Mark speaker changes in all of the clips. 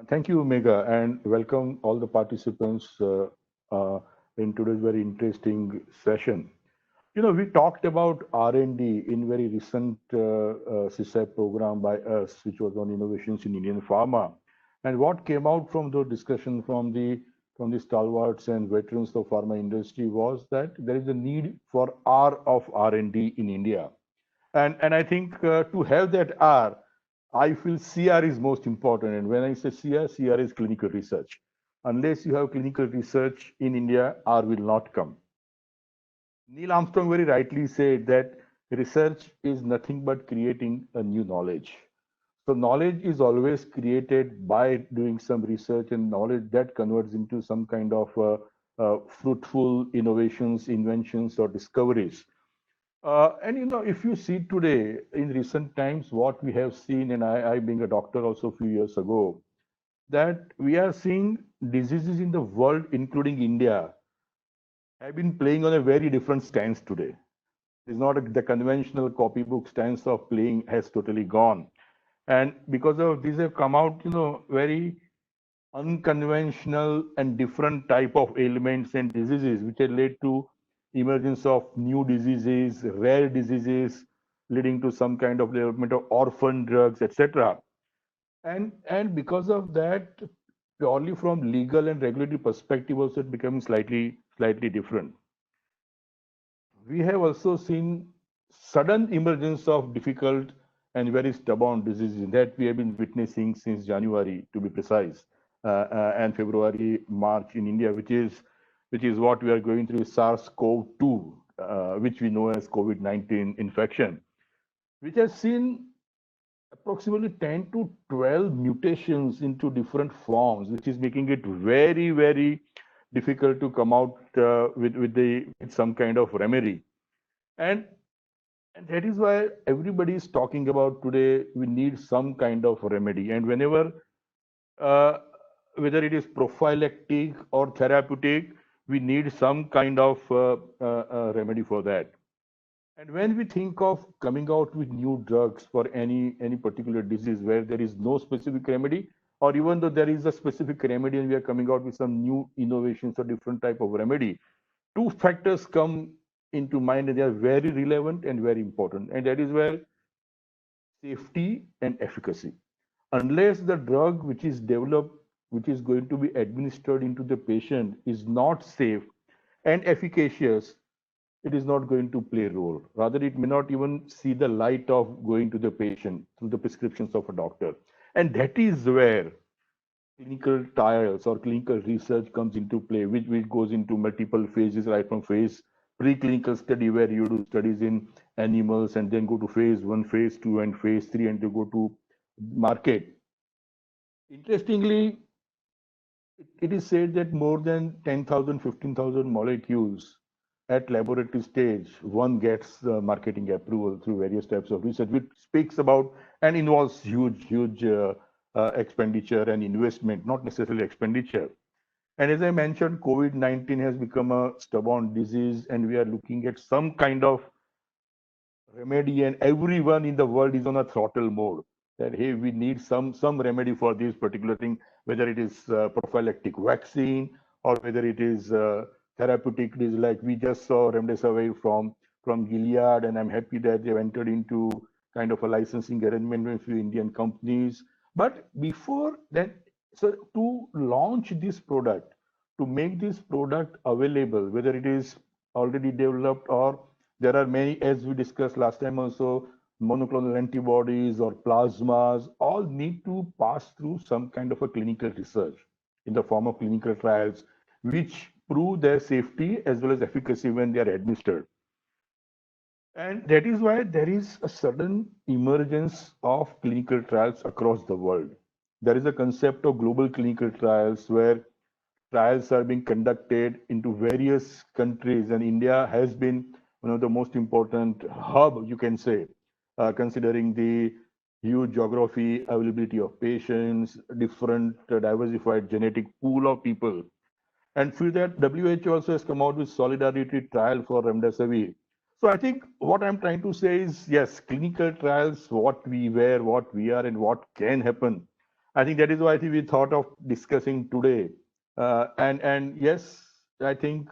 Speaker 1: Thank you, Mega, and welcome all the participants uh, in today's very interesting session. We talked about R&D in very recent CSAP program by us, which was on innovations in Indian pharma. And what came out from the discussion from the stalwarts and veterans of pharma industry was that there is a need for R of R&D in India. And I think to have that R, I feel CR is most important. And when I say CR is clinical research. Unless you have clinical research in India, R will not come. Neil Armstrong very rightly said that research is nothing but creating a new knowledge. So knowledge is always created by doing some research, and knowledge that converts into some kind of fruitful innovations, inventions, or discoveries. If you see today in recent times, what we have seen, and I being a doctor also a few years ago, that we are seeing diseases in the world, including India, have been playing on a very different stance today. It's not the conventional copybook stance of playing has totally gone. And because of this, have come out, very unconventional and different type of ailments and diseases, which have led to emergence of new diseases, rare diseases, leading to some kind of development of orphan drugs, etc. And because of that, purely from legal and regulatory perspective, also it becoming slightly different. We have also seen sudden emergence of difficult and very stubborn diseases that we have been witnessing since January, to be precise, and February, March in India, which is what we are going through SARS-CoV-2, which we know as COVID-19 infection, which has seen approximately 10 to 12 mutations into different forms, which is making it very difficult to come out with some kind of remedy. And and that is why everybody is talking about today. We need some kind of remedy, and uh, whether it is prophylactic or therapeutic, we need some kind of remedy for that. And when we think of coming out with new drugs for any particular disease where there is no specific remedy, or even though there is a specific remedy and we are coming out with some new innovations or different type of remedy, two factors come into mind and they are very relevant and very important. And that is where safety and efficacy. Unless the drug which is developed, which is going to be administered into the patient, is not safe and efficacious, it is not going to play a role. Rather, it may not even see the light of going to the patient through the prescriptions of a doctor. And that is where clinical trials or clinical research comes into play, which goes into multiple phases, right from phase preclinical study where you do studies in animals and then go to phase one, phase two, and phase three, and you go to market. Interestingly, it is said that more than 10,000, 15,000 molecules at laboratory stage, one gets marketing approval through various types of research, which speaks about and involves huge expenditure and investment, not necessarily expenditure. And as I mentioned, COVID-19 has become a stubborn disease, and we are looking at some kind of remedy, and everyone in the world is on a throttle mode that hey, we need some remedy for this particular thing, whether it is prophylactic vaccine or whether it is therapeutic. It is like we just saw remdesivir from Gilead, and I'm happy that they've entered into kind of a licensing arrangement with few Indian companies. But before that, so to launch this product, to make this product available, whether it is already developed or there are many, as we discussed last time also, monoclonal antibodies or plasmas, all need to pass through some kind of a clinical research in the form of clinical trials, which prove their safety as well as efficacy when they are administered. And that is why there is a sudden emergence of clinical trials across the world. There is a concept of global clinical trials where trials are being conducted into various countries, and India has been one of the most important hub, you can say, considering the huge geography, availability of patients, different diversified genetic pool of people. And for that, WHO also has come out with solidarity trial for remdesivir. So I think what I'm trying to say is, yes, clinical trials, what we were, what we are, and what can happen. I think that is why I think we thought of discussing today. And yes, I think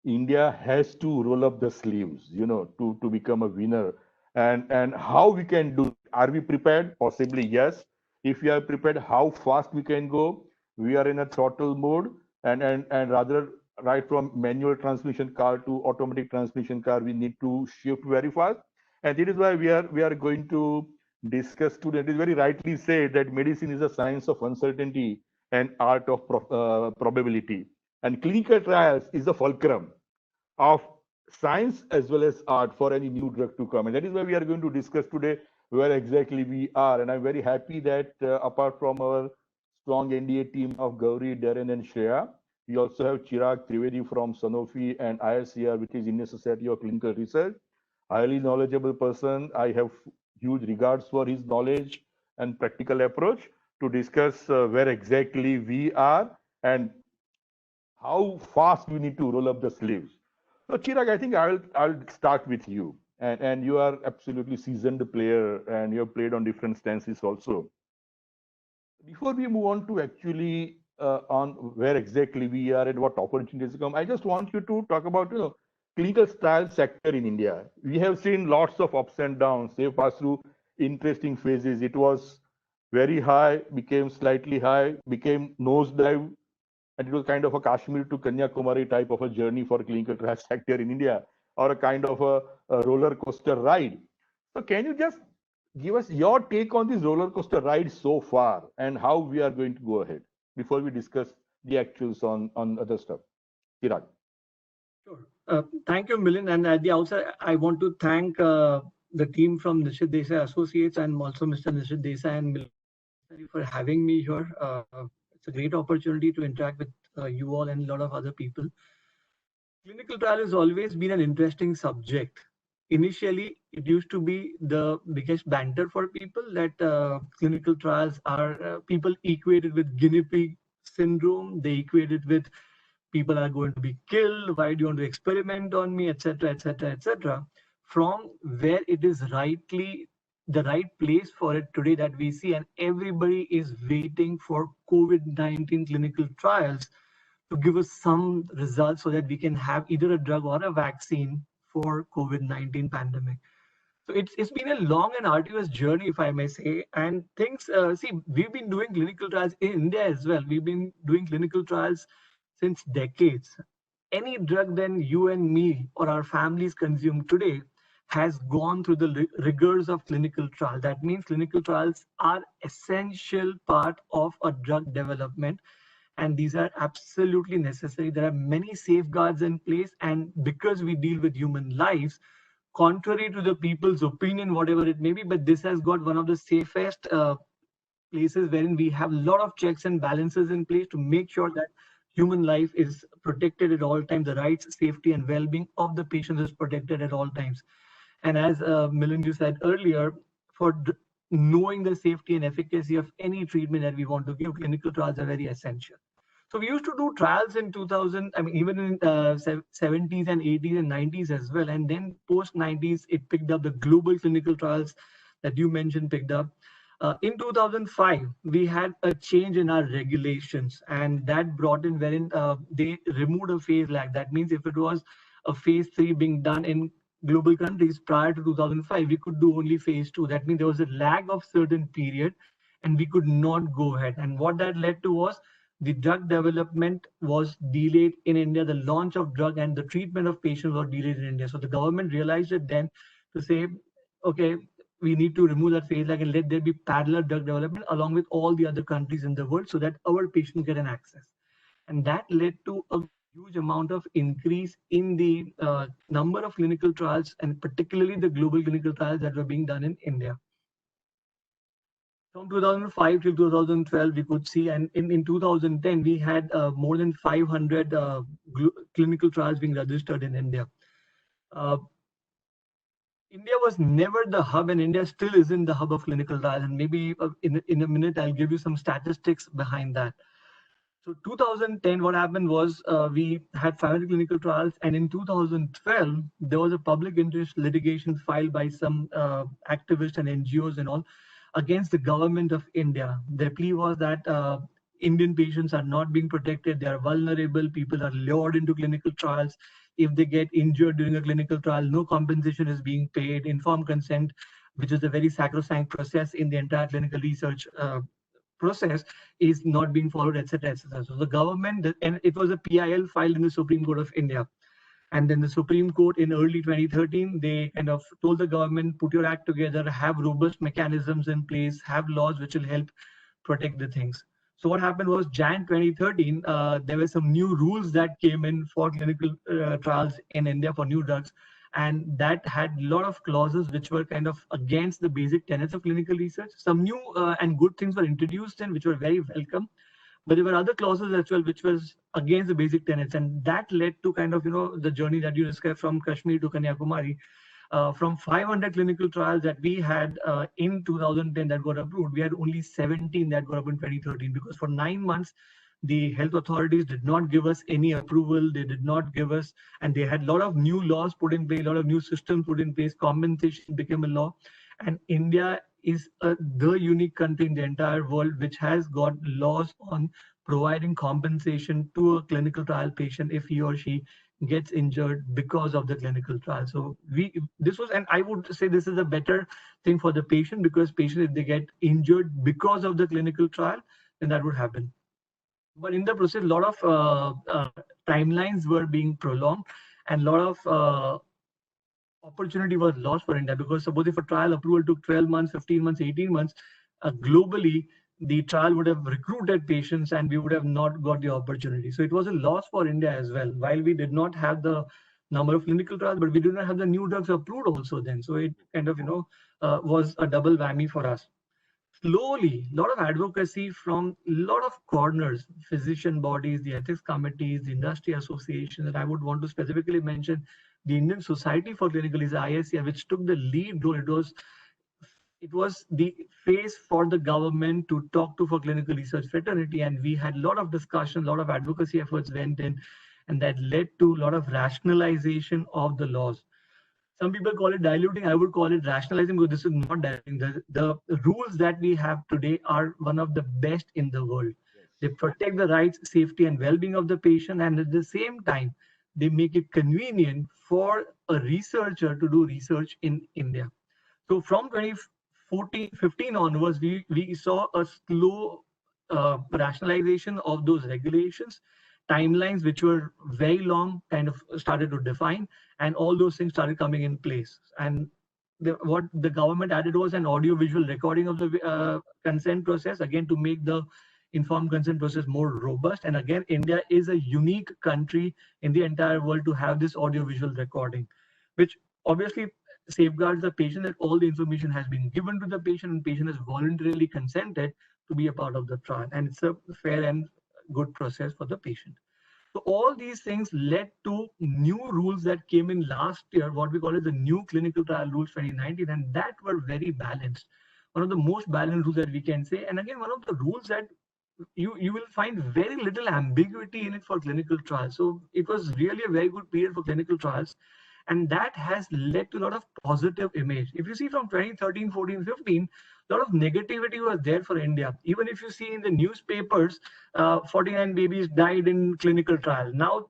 Speaker 1: India has to roll up the sleeves, to become a winner. And how we can do it. Are we prepared? Possibly yes. If we are prepared, how fast we can go? We are in a throttle mode, and rather right from manual transmission car to automatic transmission car, we need to shift very fast. And that is why we are going to discuss today. It is very rightly said that medicine is a science of uncertainty and art of probability. And clinical trials is the fulcrum of science as well as art for any new drug to come. And that is why we are going to discuss today where exactly we are. And I'm very happy that apart from our strong NDA team of Gauri, Darren, and Shreya, we also have Chirag Trivedi from Sanofi and ISCR, which is Indian Society of Clinical Research. Highly knowledgeable person. I have huge regards for his knowledge and practical approach to discuss where exactly we are and how fast we need to roll up the sleeves. So Chirag, I think I'll start with you. And you are absolutely seasoned player and you have played on different stances also. Before we move on to actually on where exactly we are and what opportunities come, I just want you to talk about clinical trial sector in India. We have seen lots of ups and downs. They passed through interesting phases. It was very high, became slightly high, became nosedive, and it was kind of a Kashmir to Kanyakumari type of a journey for clinical trial sector in India, or a kind of a roller coaster ride. So, can you just give us your take on this roller coaster ride so far and how we are going to go ahead before we discuss the actuals on other stuff? Chirag.
Speaker 2: Sure. Thank you, Milind. And at the outset, I want to thank the team from Nishit Desai Associates and also Mr. Nishit Desai and Milind for having me here. It's a great opportunity to interact with you all and a lot of other people. Clinical trial has always been an interesting subject. Initially, it used to be the biggest banter for people that clinical trials are people equated with guinea pig syndrome. They equated with people are going to be killed. Why do you want to experiment on me, etc., etc., etc. From where it is rightly the right place for it today that we see, and everybody is waiting for COVID-19 clinical trials to give us some results so that we can have either a drug or a vaccine for COVID-19 pandemic. So it's been a long and arduous journey, if I may say. And things, see, we've been doing clinical trials in India as well. We've been doing clinical trials since decades. Any drug then you and me or our families consume today has gone through the rigors of clinical trial. That means clinical trials are essential part of a drug development, and these are absolutely necessary. There are many safeguards in place, and because we deal with human lives, contrary to the people's opinion, whatever it may be, but this has got one of the safest places wherein we have a lot of checks and balances in place to make sure that human life is protected at all times, the rights, safety, and well-being of the patient is protected at all times. And as Milind, you said earlier, for knowing the safety and efficacy of any treatment that we want to give, clinical trials are very essential. So we used to do trials in 2000, I mean, even in 70s and 80s and 90s as well. And then post 90s, it picked up the global clinical trials that you mentioned picked up. In 2005, we had a change in our regulations, and that brought in wherein they removed a phase lag. That means if it was a phase 3 being done in global countries prior to 2005, we could do only phase 2. That means there was a lag of certain period, and we could not go ahead. And what that led to was the drug development was delayed in India. The launch of drug and the treatment of patients was delayed in India. So the government realized it then to say, okay, we need to remove that phase lag and let there be parallel drug development along with all the other countries in the world so that our patients get an access. And that led to a huge amount of increase in the number of clinical trials, and particularly the global clinical trials that were being done in India. From 2005 till 2012, we could see, and in 2010, we had more than 500 clinical trials being registered in India. India was never the hub, and India still isn't the hub of clinical trials. And maybe in a minute, I'll give you some statistics behind that. So 2010, what happened was we had 500 clinical trials, and in 2012, there was a public interest litigation filed by some activists and NGOs and all, against the government of India. Their plea was that Indian patients are not being protected. They are vulnerable. People are lured into clinical trials. If they get injured during a clinical trial, no compensation is being paid. Informed consent, which is a very sacrosanct process in the entire clinical research process, is not being followed, etc., etc. So the government, and it was a PIL filed in the Supreme Court of India. And then the Supreme Court in early 2013, they kind of told the government, put your act together, have robust mechanisms in place, have laws which will help protect the things. So what happened was Jan 2013, there were some new rules that came in for clinical trials in India for new drugs. And that had a lot of clauses which were kind of against the basic tenets of clinical research. Some new and good things were introduced in, which were very welcome. But there were other clauses as well, which was against the basic tenets. And that led to kind of, the journey that you described from Kashmir to Kanyakumari. From 500 clinical trials that we had in 2010 that got approved, we had only 17 that got approved in 2013, because for 9 months, the health authorities did not give us any approval. They did not give us, and they had a lot of new laws put in place, a lot of new systems put in place. Compensation became a law. And India is the unique country in the entire world which has got laws on providing compensation to a clinical trial patient if he or she gets injured because of the clinical trial. So and I would say this is a better thing for the patient, because patient, if they get injured because of the clinical trial, then that would happen. But in the process, a lot of timelines were being prolonged, and a lot of opportunity was lost for India, because suppose if a trial approval took 12 months, 15 months, 18 months, globally, the trial would have recruited patients and we would have not got the opportunity. So it was a loss for India as well. While we did not have the number of clinical trials, but we did not have the new drugs approved also then. So it kind of, was a double whammy for us. Slowly, a lot of advocacy from a lot of corners, physician bodies, the ethics committees, the industry associations, and I would want to specifically mention the Indian Society for Clinical Research, ISCR, which took the lead role. It was the face for the government to talk to for clinical research fraternity, and we had a lot of discussion, a lot of advocacy efforts went in, and that led to a lot of rationalization of the laws. Some people call it diluting. I would call it rationalizing, because this is not diluting. The rules that we have today are one of the best in the world. They protect the rights, safety, and well-being of the patient, and at the same time, they make it convenient for a researcher to do research in India. So from 2015 onwards, we saw a slow rationalization of those regulations. Timelines which were very long kind of started to define, and all those things started coming in place. And what the government added was an audio-visual recording of the consent process, again, to make the informed consent process more robust. And again, India is a unique country in the entire world to have this audio-visual recording, which obviously safeguards the patient, that all the information has been given to the patient and patient has voluntarily consented to be a part of the trial. And it's a fair and good process for the patient. So all these things led to new rules that came in last year, what we call it the new clinical trial rules 2019, and that were very balanced. One of the most balanced rules that we can say. And again, one of the rules that you will find very little ambiguity in it for clinical trials. So it was really a very good period for clinical trials. And that has led to a lot of positive image. If you see from 2013, 14, 15, a lot of negativity was there for India. Even if you see in the newspapers, 49 babies died in clinical trial. Now,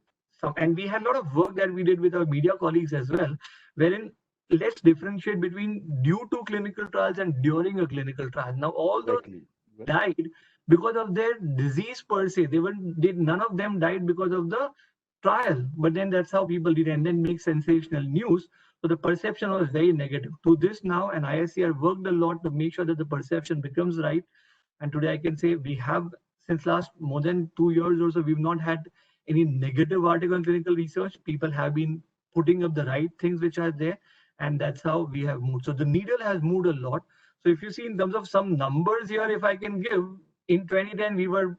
Speaker 2: and we had a lot of work that we did with our media colleagues as well, wherein let's differentiate between due to clinical trials and during a clinical trial. Now, all those died because of their disease per se. None of them died because of the trial, but then that's how people did, and then make sensational news. So the perception was very negative. To this now, and ISCR worked a lot to make sure that the perception becomes right. And today I can say we have, since last more than 2 years or so, we've not had any negative article on clinical research. People have been putting up the right things which are there, and that's how we have moved. So the needle has moved a lot. So if you see in terms of some numbers here, if I can give, in 2010, we were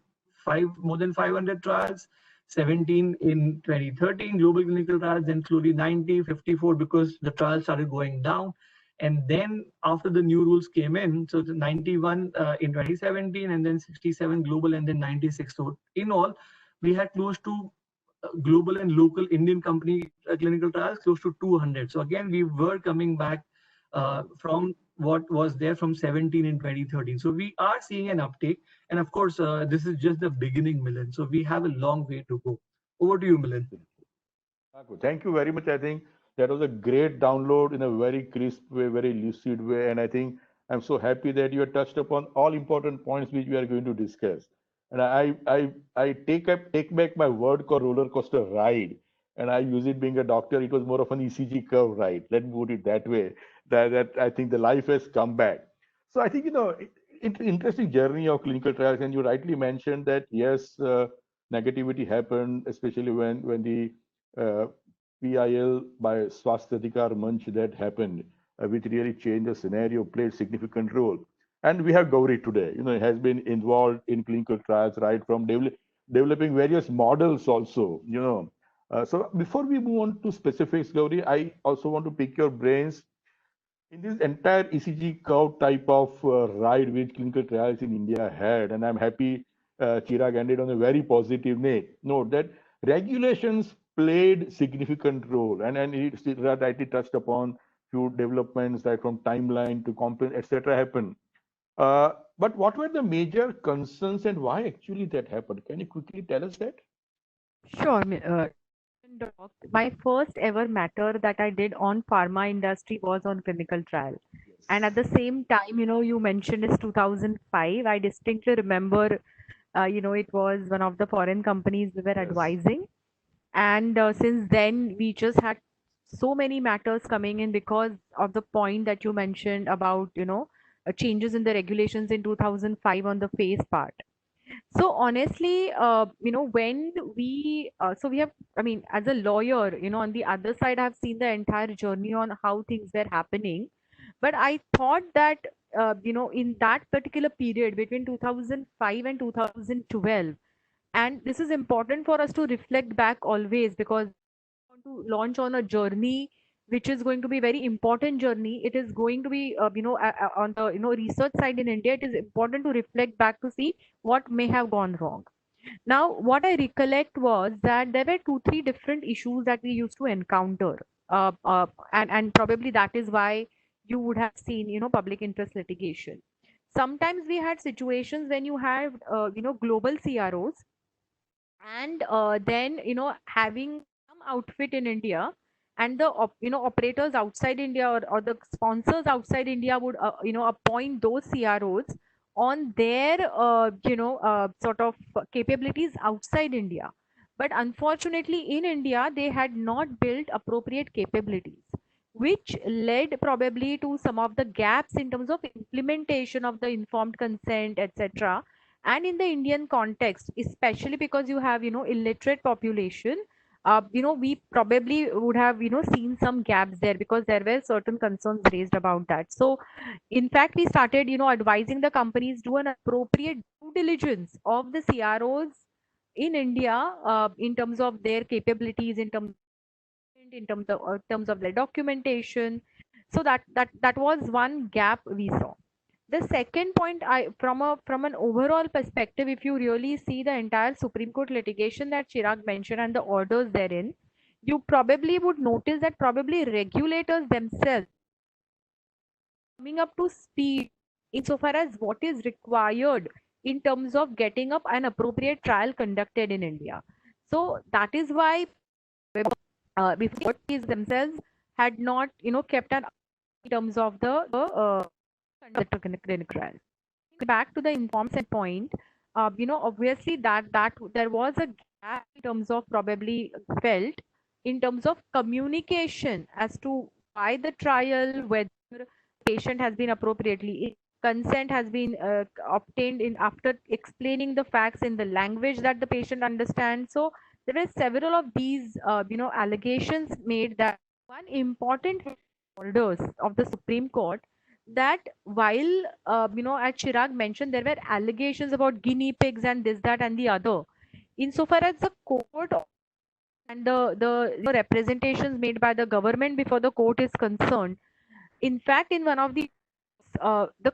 Speaker 2: more than 500 trials. 17 in 2013 global clinical trials, then slowly 90, 54, because the trials started going down. And then after the new rules came in, so the 91 in 2017, and then 67 global, and then 96. So in all, we had close to global and local Indian company clinical trials, close to 200. So again, we were coming back from what was there from 17 in 2013. So we are seeing an uptake. And of course, this is just the beginning, Milind. So we have a long way to go. Over to you, Milind.
Speaker 1: Thank you very much. I think that was a great download in a very crisp way, very lucid way. And I think I'm so happy that you have touched upon all important points which we are going to discuss. And I take back my word called roller coaster ride. And I use it being a doctor, it was more of an ECG curve ride. Let me put it that way. That I think the life has come back. So I think, interesting journey of clinical trials. And you rightly mentioned that, yes, negativity happened, especially when the uh, PIL by Swasthadhikar Manch that happened, which really changed the scenario, played significant role. And we have Gauri today, has been involved in clinical trials right from developing various models also. So before we move on to specifics, Gauri, I also want to pick your brains in this entire ECG curve type of ride which clinical trials in India had, and I'm happy Chirag ended on a very positive note that regulations played significant role, and it rightly touched upon few developments right from timeline to complaint, etc. happened. But what were the major concerns and why actually that happened? Can you quickly tell us that?
Speaker 3: Sure. Doc. My first ever matter that I did on pharma industry was on clinical trial. And at
Speaker 1: Yes.
Speaker 3: the same time, you mentioned is 2005. I distinctly remember, it was one of the foreign companies we were
Speaker 1: Yes.
Speaker 3: advising. And since then, we just had so many matters coming in because of the point that you mentioned about, changes in the regulations in 2005 on the phase part. So honestly, when so we have, I mean, as a lawyer, on the other side, I've seen the entire journey on how things were happening. But I thought that, in that particular period between 2005 and 2012, and this is important for us to reflect back always because want to launch on a journey which is going to be very important journey. It is going to be, on the research side in India. It is important to reflect back to see what may have gone wrong. Now, what I recollect was that there were two, three different issues that we used to encounter, and probably that is why you would have seen, public interest litigation. Sometimes we had situations when you have, global CROs and then having some outfit in India and the operators outside India, or the sponsors outside India would appoint those CROs on their sort of capabilities outside India. But unfortunately in India they had not built appropriate capabilities, which led probably to some of the gaps in terms of implementation of the informed consent, etc. And in the Indian context, especially because you have illiterate population, we probably would have seen some gaps there because there were certain concerns raised about that. So in fact we started advising the companies do an appropriate due diligence of the CROs in India, in terms of their capabilities, in terms of their documentation. So that was one gap we saw. The second point, from an overall perspective, if you really see the entire Supreme Court litigation that Chirag mentioned and the orders therein, you probably would notice that probably regulators themselves coming up to speed insofar as what is required in terms of getting up an appropriate trial conducted in India. So that is why before themselves had not kept an in terms of the clinical trial. Back to the informed consent point, obviously that there was a gap in terms of probably felt in terms of communication as to why the trial, whether patient has been appropriately consent has been obtained in after explaining the facts in the language that the patient understands. So there are several of these allegations made that one important orders of the Supreme Court that while as Chirag mentioned, there were allegations about guinea pigs and this, that, and the other. Insofar as the court and the representations made by the government before the court is concerned, in fact, in one of the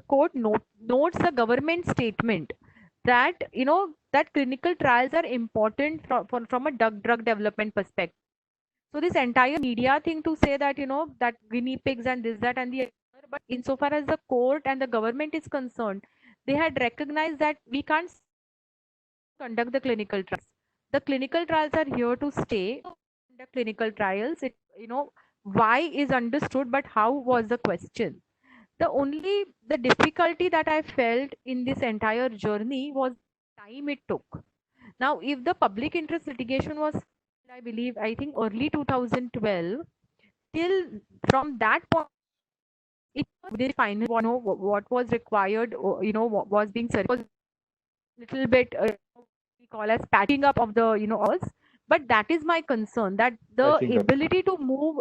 Speaker 3: court notes the government statement that that clinical trials are important from a drug development perspective. So this entire media thing to say that that guinea pigs and this, that, and the other but insofar as the court and the government is concerned, they had recognized that we can't conduct the clinical trials. The clinical trials are here to stay. The clinical trials, why is understood, but how was the question? The difficulty that I felt in this entire journey was time it took. Now, if the public interest litigation was, I think early 2012, till from that point, it was final, what was required, what was being said was little bit, we call as patching up of the, us. But that is my concern, that the
Speaker 1: Patching up.
Speaker 3: ability to move,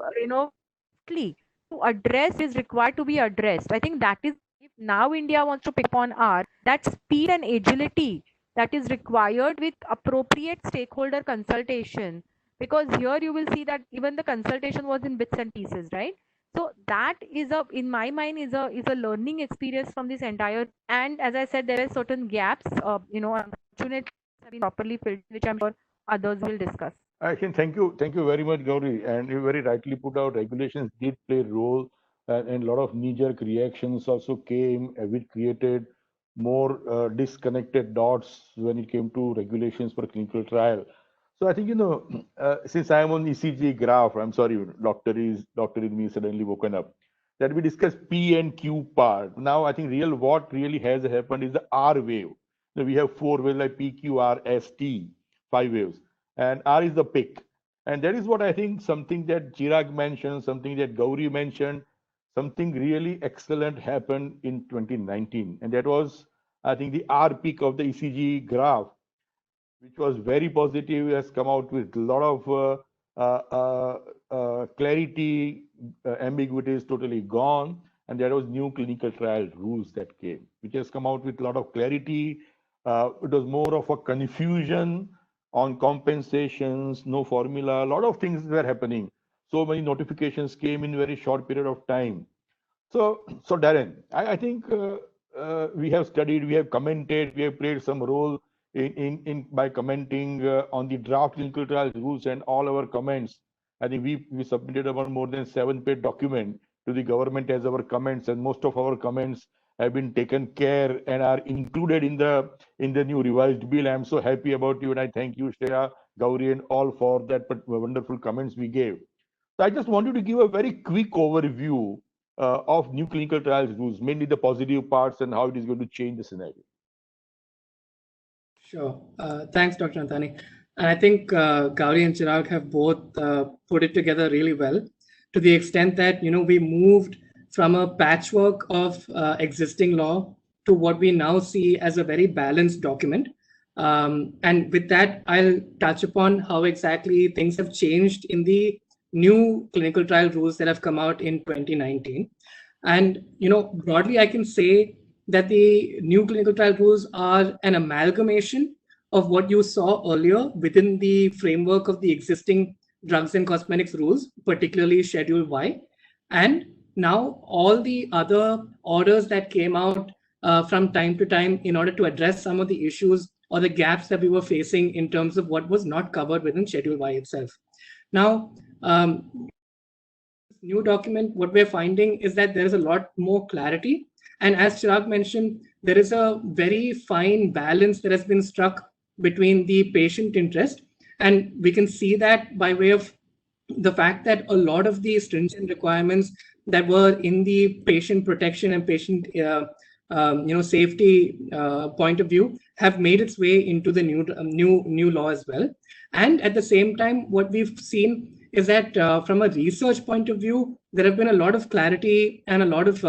Speaker 3: quickly to address is required to be addressed. I think that is, if now India wants to pick up on that speed and agility that is required with appropriate stakeholder consultation, because here you will see that even the consultation was in bits and pieces, right? So that is in my mind, is a learning experience from this entire. And as I said, there are certain gaps, unfortunately have been properly filled, which I'm sure others will discuss.
Speaker 1: I can thank you very much, Gauri. And you very rightly put out, regulations did play a role, and a lot of knee-jerk reactions also came, which created more disconnected dots when it came to regulations for clinical trial. So I think, since I am on ECG graph, I'm sorry, doctor in me suddenly woken up, that we discussed P and Q part. Now I think what really has happened is the R wave. So we have 4 waves like P, Q, R, S, T, 5 waves, and R is the peak. And that is what I think, something that Chirag mentioned, something that Gauri mentioned, something really excellent happened in 2019. And that was, I think, the R peak of the ECG graph, which was very positive, has come out with a lot of clarity, ambiguity is totally gone. And there was new clinical trial rules that came, which has come out with a lot of clarity. It was more of a confusion on compensations, no formula, a lot of things were happening. So many notifications came in very short period of time. So Darren, I think we have studied, we have commented, we have played some role in by commenting on the draft clinical trials rules and all our comments. I think we submitted about more than 7-page document to the government as our comments, and most of our comments have been taken care and are included in the new revised bill. I'm so happy about you, and I thank you, Shreya, Gauri, and all for that wonderful comments we gave. So I just wanted to give a very quick overview of new clinical trials rules, mainly the positive parts and how it is going to change the scenario.
Speaker 4: Sure. Thanks, Dr. Anthony. And I think Gauri and Chirag have both put it together really well, to the extent that, we moved from a patchwork of existing law to what we now see as a very balanced document. And with that, I'll touch upon how exactly things have changed in the new clinical trial rules that have come out in 2019. And, broadly, I can say that the new clinical trial rules are an amalgamation of what you saw earlier within the framework of the existing drugs and cosmetics rules, particularly Schedule Y. And now all the other orders that came out from time to time in order to address some of the issues or the gaps that we were facing in terms of what was not covered within Schedule Y itself. Now, new document, what we're finding is that there is a lot more clarity. And as Chirag mentioned, there is a very fine balance that has been struck between the patient interest. And we can see that by way of the fact that a lot of the stringent requirements that were in the patient protection and patient safety point of view have made its way into the new law as well. And at the same time, what we've seen is that from a research point of view, there have been a lot of clarity and a lot of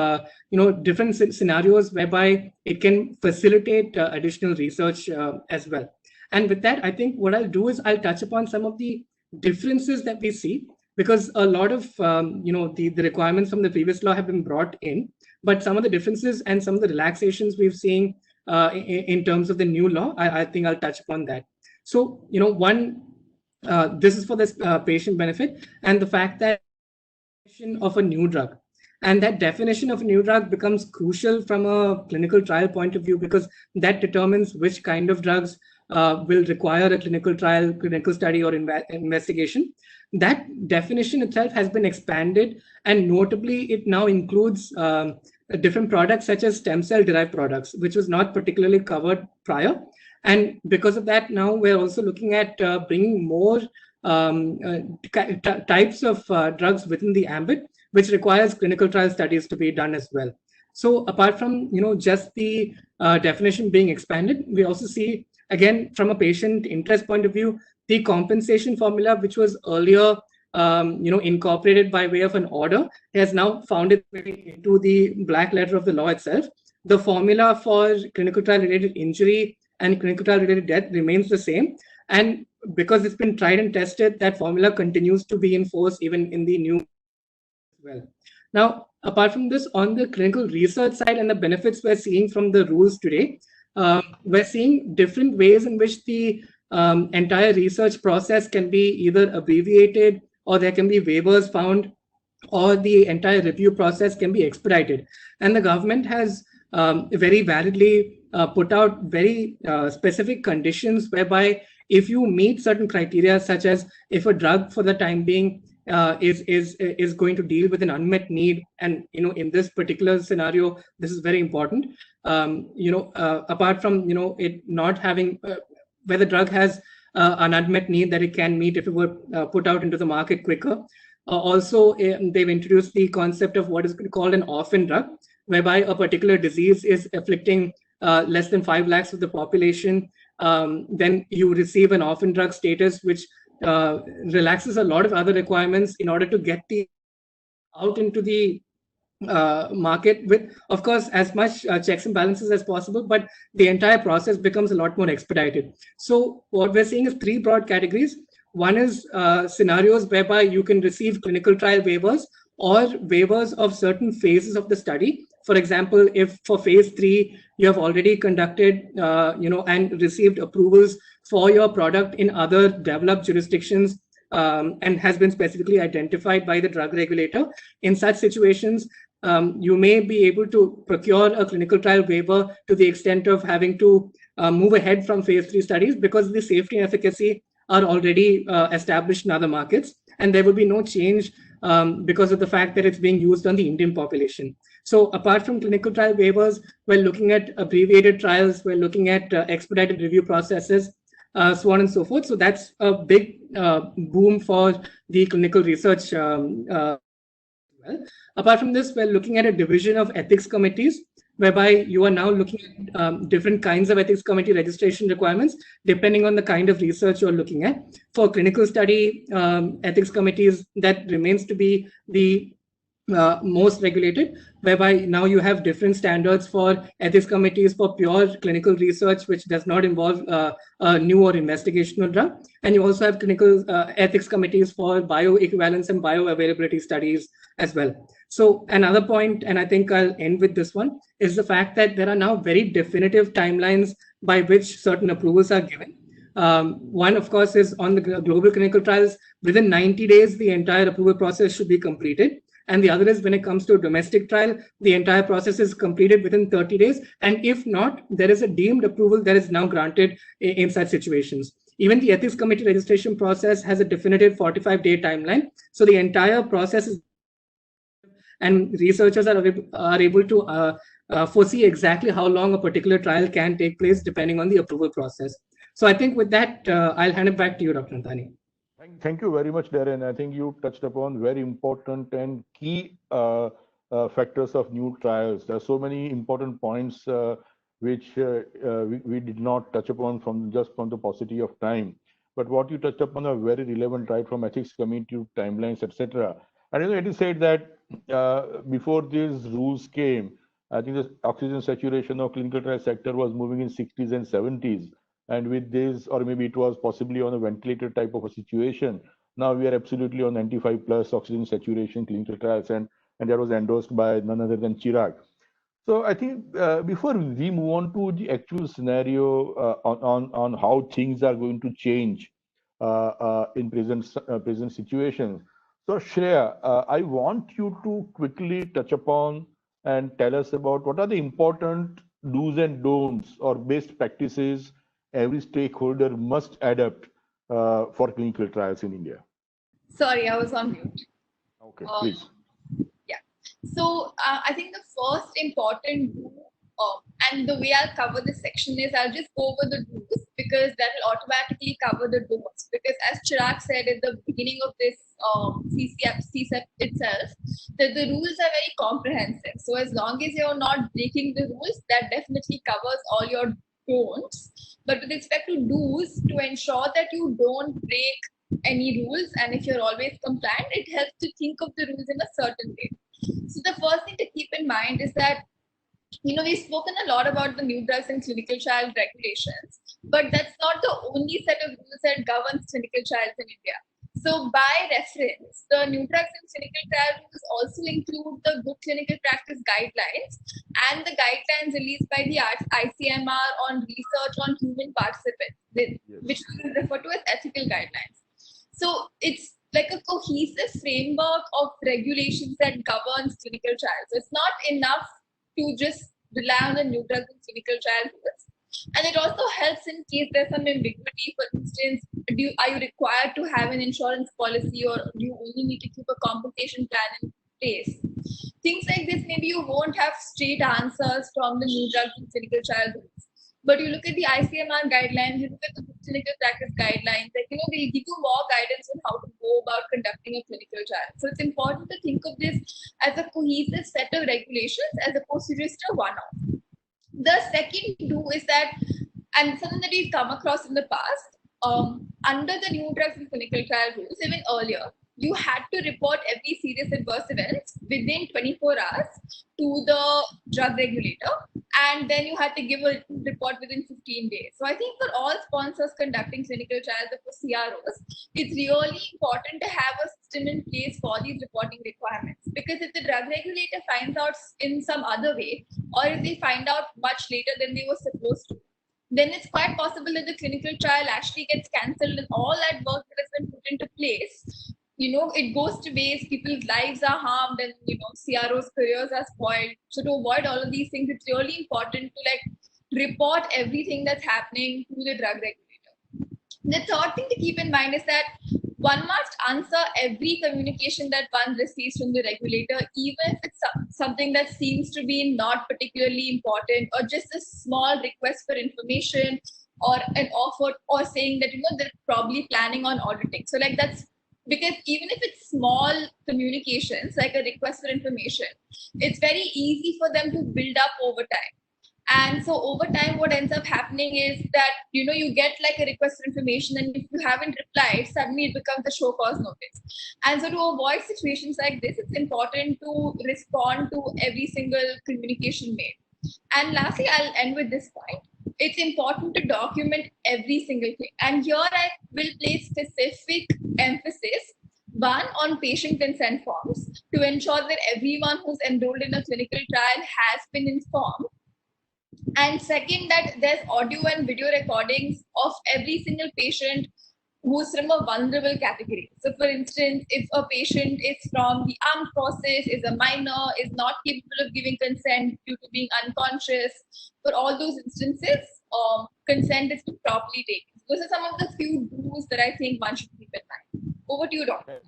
Speaker 4: different scenarios whereby it can facilitate additional research as well. And with that, I think what I'll do is I'll touch upon some of the differences that we see, because a lot of the requirements from the previous law have been brought in, but some of the differences and some of the relaxations we've seen in terms of the new law, I think I'll touch upon that. So, one, this is for this patient benefit, and the fact that of a new drug, and that definition of a new drug becomes crucial from a clinical trial point of view, because that determines which kind of drugs will require a clinical trial, clinical study, or investigation. That definition itself has been expanded, and notably, it now includes different products such as stem cell derived products, which was not particularly covered prior. And because of that, now we're also looking at bringing more types of drugs within the ambit, which requires clinical trial studies to be done as well. So apart from just the definition being expanded, we also see, again, from a patient interest point of view, the compensation formula, which was earlier incorporated by way of an order, has now found its way into the black letter of the law itself. The formula for clinical trial related injury and clinical trial related death remains the same. And because it's been tried and tested, that formula continues to be in force even in the new as well. Now, apart from this, on the clinical research side and the benefits we're seeing from the rules today, we're seeing different ways in which the entire research process can be either abbreviated, or there can be waivers found, or the entire review process can be expedited. And the government has very validly put out very specific conditions whereby if you meet certain criteria, such as if a drug for the time being is going to deal with an unmet need, and in this particular scenario, this is very important. Apart from it not having where the drug has an unmet need that it can meet if it were put out into the market quicker. Also, they've introduced the concept of what is called an orphan drug, whereby a particular disease is afflicting less than 5 lakhs of the population. Then you receive an orphan drug status, which relaxes a lot of other requirements in order to get the out into the market with, of course, as much checks and balances as possible, but the entire process becomes a lot more expedited. So what we're seeing is 3 broad categories. One is scenarios whereby you can receive clinical trial waivers or waivers of certain phases of the study. For example, if for phase 3 you have already conducted and received approvals for your product in other developed jurisdictions, and has been specifically identified by the drug regulator, in such situations, you may be able to procure a clinical trial waiver to the extent of having to move ahead from phase 3 studies, because the safety and efficacy are already established in other markets, and there will be no change because of the fact that it's being used on the Indian population. So apart from clinical trial waivers, we're looking at abbreviated trials, we're looking at expedited review processes, so on and so forth. So that's a big boom for the clinical research. Apart from this, we're looking at a division of ethics committees, whereby you are now looking at different kinds of ethics committee registration requirements, depending on the kind of research you're looking at. For clinical study ethics committees, that remains to be the most regulated, whereby now you have different standards for ethics committees for pure clinical research, which does not involve a new or investigational drug. And you also have clinical ethics committees for bioequivalence and bioavailability studies as well. So another point, and I think I'll end with this one, is the fact that there are now very definitive timelines by which certain approvals are given. One, of course, is on the global clinical trials. Within 90 days, the entire approval process should be completed. And the other is when it comes to a domestic trial, the entire process is completed within 30 days. And if not, there is a deemed approval that is now granted in such situations. Even the ethics committee registration process has a definitive 45-day timeline. So the entire process is, and researchers are able to foresee exactly how long a particular trial can take place depending on the approval process. So I think with that, I'll hand it back to you, Dr. Nanthani.
Speaker 1: Thank you very much, Darren. I think you touched upon very important and key factors of new trials. There are so many important points which we did not touch upon from the paucity of time. But what you touched upon are very relevant, right, from ethics committee to timelines, etc. And it is said that before these rules came, I think the oxygen saturation of clinical trial sector was moving in 60s and 70s. And with this, or maybe it was possibly on a ventilator type of a situation. Now we are absolutely on 95 plus oxygen saturation clinical trials, and that was endorsed by none other than Chirag. So I think before we move on to the actual scenario on how things are going to change in present situations. So Shreya, I want you to quickly touch upon and tell us about what are the important do's and don'ts or best practices every stakeholder must adapt for clinical trials in India?
Speaker 5: Sorry, I was on mute.
Speaker 1: Okay, please.
Speaker 5: Yeah. So I think the first important rule, and the way I'll cover this section is I'll just go over the rules because that will automatically cover the don'ts. Because as Chirag said at the beginning of this CSEP itself, that the rules are very comprehensive. So as long as you're not breaking the rules, that definitely covers all your don'ts. But with respect to do's, to ensure that you don't break any rules, and if you're always compliant, it helps to think of the rules in a certain way. So the first thing to keep in mind is that, we've spoken a lot about the new drugs and clinical trial regulations, but that's not the only set of rules that governs clinical trials in India. So by reference, the new drugs and clinical trial rules also include the good clinical practice guidelines and the guidelines released by the ICMR on research on human participants, which we refer to as ethical guidelines. So it's like a cohesive framework of regulations that governs clinical trials. So it's not enough to just rely on the new drugs and clinical trial rules. And it also helps in case there's some ambiguity. For instance, are you required to have an insurance policy, or do you only need to keep a compensation plan in place? Things like this, maybe you won't have straight answers from the new drugs and clinical trial rules. But you look at the ICMR guidelines, you look at the clinical practice guidelines, like, they'll give you more guidance on how to go about conducting a clinical trial. So it's important to think of this as a cohesive set of regulations as opposed to just a one-off. The second do is that, and something that we've come across in the past, under the new drugs and clinical trial rules, even earlier, you had to report every serious adverse event within 24 hours to the drug regulator, and then you had to give a report within 15 days. So I think for all sponsors conducting clinical trials or for CROs, it's really important to have a system in place for these reporting requirements. Because if the drug regulator finds out in some other way, or if they find out much later than they were supposed to, then it's quite possible that the clinical trial actually gets cancelled and all that work that has been put into place, it goes to waste, people's lives are harmed, and, CROs' careers are spoiled. So to avoid all of these things, it's really important to report everything that's happening to the drug regulator. The third thing to keep in mind is that one must answer every communication that one receives from the regulator, even if it's something that seems to be not particularly important, or just a small request for information, or an offer, or saying that, they're probably planning on auditing. So that's because even if it's small communications, like a request for information, it's very easy for them to build up over time. And so over time, what ends up happening is that, you get like a request for information, and if you haven't replied, suddenly it becomes a show cause notice. And so to avoid situations like this, it's important to respond to every single communication made. And lastly, I'll end with this point. It's important to document every single thing. And here I will place specific emphasis, one, on patient consent forms to ensure that everyone who's enrolled in a clinical trial has been informed. And second, that there's audio and video recordings of every single patient who's from a vulnerable category. So for instance, if a patient is from the armed forces, is a minor, is not capable of giving consent due to being unconscious, for all those instances, consent is to properly taken. Those are some of the few rules that I think one should keep in mind. Over to you, Dr.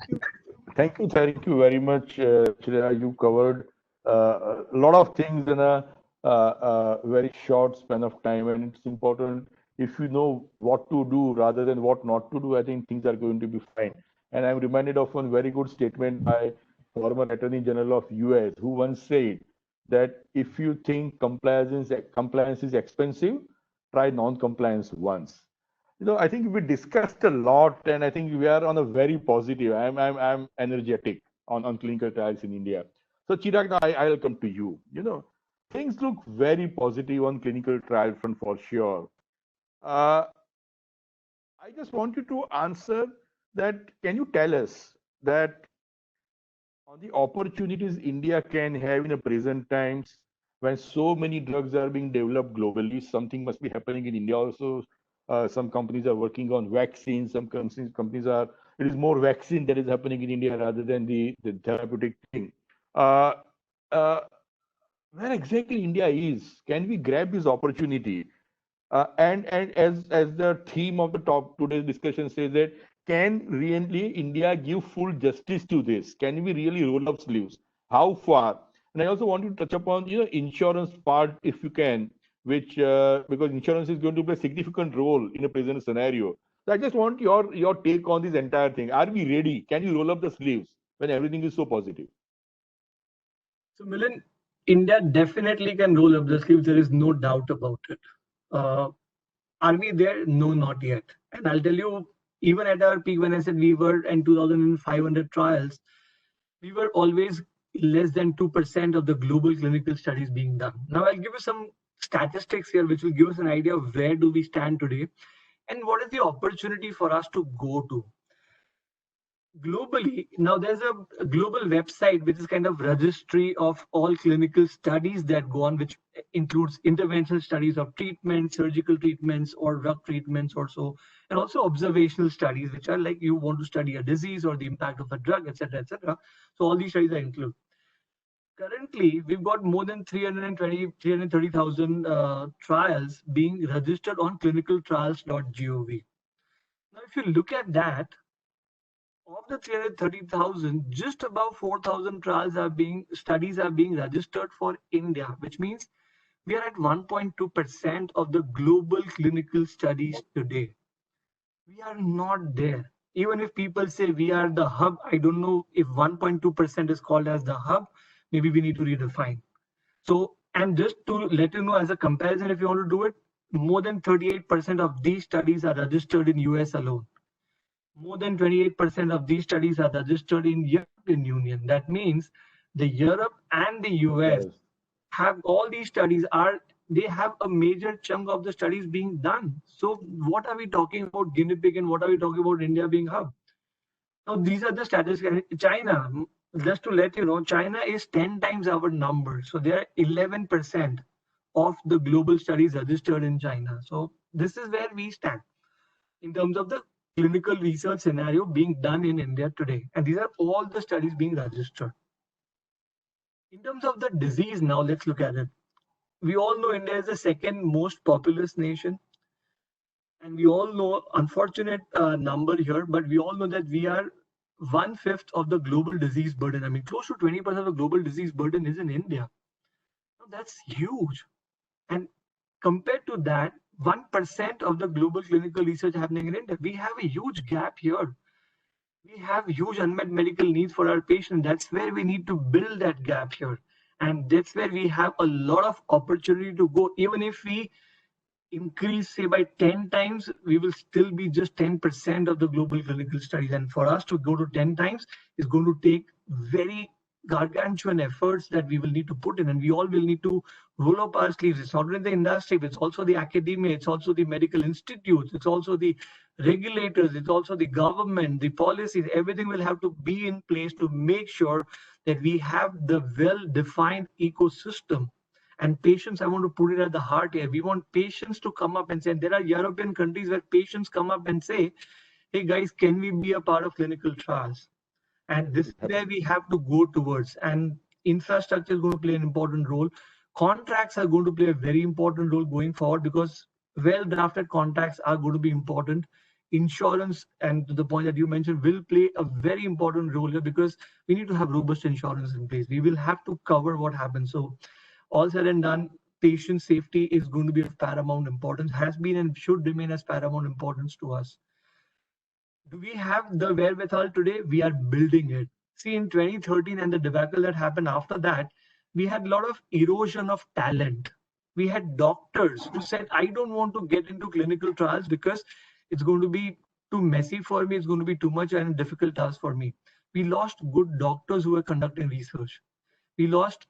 Speaker 1: Thank you very much, Shreya. You covered a lot of things in a very short span of time, and it's important. If you know what to do rather than what not to do, I think things are going to be fine. And I'm reminded of one very good statement by former Attorney General of US, who once said that if you think compliance is expensive, try non-compliance once. I think we discussed a lot, and I think we are on a very positive. I'm energetic on clinical trials in India. So Chirag, now I'll come to you. Things look very positive on clinical trial front for sure. I just want you to answer that. Can you tell us that on the opportunities India can have in the present times, when so many drugs are being developed globally, something must be happening in India also. Some companies are working on vaccines. Some companies are. It is more vaccine that is happening in India rather than the therapeutic thing. Where exactly India is? Can we grab this opportunity? And as the theme of the top today's discussion says that, can really India give full justice to this? Can we really roll up sleeves? How far? And I also want to touch upon insurance part if you can, which because insurance is going to play a significant role in a present scenario. So I just want your take on this entire thing. Are we ready? Can you roll up the sleeves when everything is so positive?
Speaker 2: So, Milind, India definitely can roll up the sleeves. There is no doubt about it. Uh, are we there? No, not yet. And I'll tell you, even at our peak, when I said we were in 2,500 trials, we were always less than 2% of the global clinical studies being done. Now, I'll give you some statistics here, which will give us an idea of where do we stand today and what is the opportunity for us to go to. Globally, now there's a global website which is kind of registry of all clinical studies that go on, which includes interventional studies of treatment, surgical treatments, or drug treatments or so, and also observational studies, which are like you want to study a disease or the impact of a drug, etc., etc. So all these studies are included. Currently, we've got more than 330,000 trials being registered on clinicaltrials.gov. Now, if you look at that, of the 330,000, just about 4,000 studies are being registered for India, which means we are at 1.2% of the global clinical studies today. We are not there. Even if people say we are the hub, I don't know if 1.2% is called as the hub. Maybe we need to redefine. So, and just to let you know as a comparison, if you want to do it, more than 38% of these studies are registered in US alone. More than 28% of these studies are registered in European Union. That means the Europe and the US
Speaker 1: Yes.
Speaker 2: have all these studies they have a major chunk of the studies being done. So what are we talking about guinea pig and what are we talking about India being hub? Now these are the statistics. China, just to let you know, China is 10 times our number. So they are 11% of the global studies registered in China. So this is where we stand in terms of the clinical research scenario being done in India today. And these are all the studies being registered. In terms of the disease now, let's look at it. We all know India is the second most populous nation. And we all know, unfortunate number here, but we all know that we are 1/5 of the global disease burden. I mean, close to 20% of the global disease burden is in India. Now, that's huge. And compared to that, 1% of the global clinical research happening in India, we have a huge gap here. We have huge unmet medical needs for our patients. That's where we need to build that gap here. And that's where we have a lot of opportunity to go. Even if we increase, say, by 10 times, we will still be just 10% of the global clinical studies. And for us to go to 10 times is going to take very gargantuan efforts that we will need to put in. And we all will need to roll up our sleeves. It's not only the industry, it's also the academia, it's also the medical institutes, it's also the regulators, it's also the government, the policies. Everything will have to be in place to make sure that we have the well-defined ecosystem. And patients, I want to put it at the heart here. We want patients to come up and say, there are European countries where patients come up and say, hey guys, can we be a part of clinical trials? And this is where we have to go towards. And infrastructure is going to play an important role. Contracts are going to play a very important role going forward because well-drafted contracts are going to be important. Insurance, and to the point that you mentioned, will play a very important role here because we need to have robust insurance in place. We will have to cover what happens. So all said and done, patient safety is going to be of paramount importance, has been and should remain as paramount importance to us. Do we have the wherewithal today? We are building it. See, in 2013 and the debacle that happened after that, we had a lot of erosion of talent. We had doctors who said, I don't want to get into clinical trials because it's going to be too messy for me. It's going to be too much and a difficult task for me. We lost good doctors who were conducting research. We lost